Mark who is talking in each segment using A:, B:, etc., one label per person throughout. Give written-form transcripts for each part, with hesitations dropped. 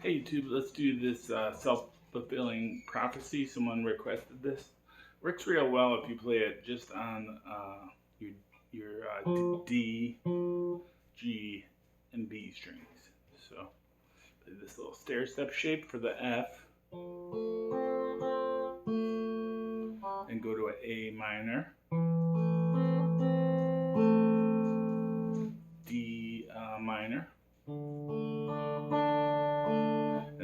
A: Hey YouTube, let's do this self-fulfilling prophecy. Someone requested this. Works real well if you play it just on your D, G, and B strings. So play this little stair step shape for the F, and go to an A minor, D minor.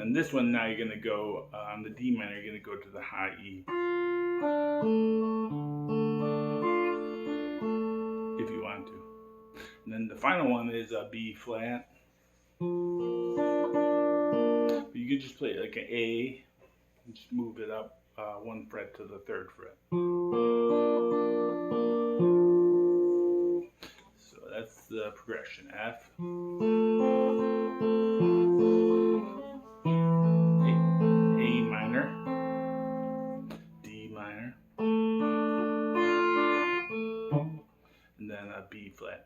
A: And this one now you're going to go on the D minor, you're going to go to the high E. If you want to. And then the final one is a B flat. But you could just play it like an A and just move it up one fret to the third fret. So that's the progression. F, A minor, D minor, and then a B flat.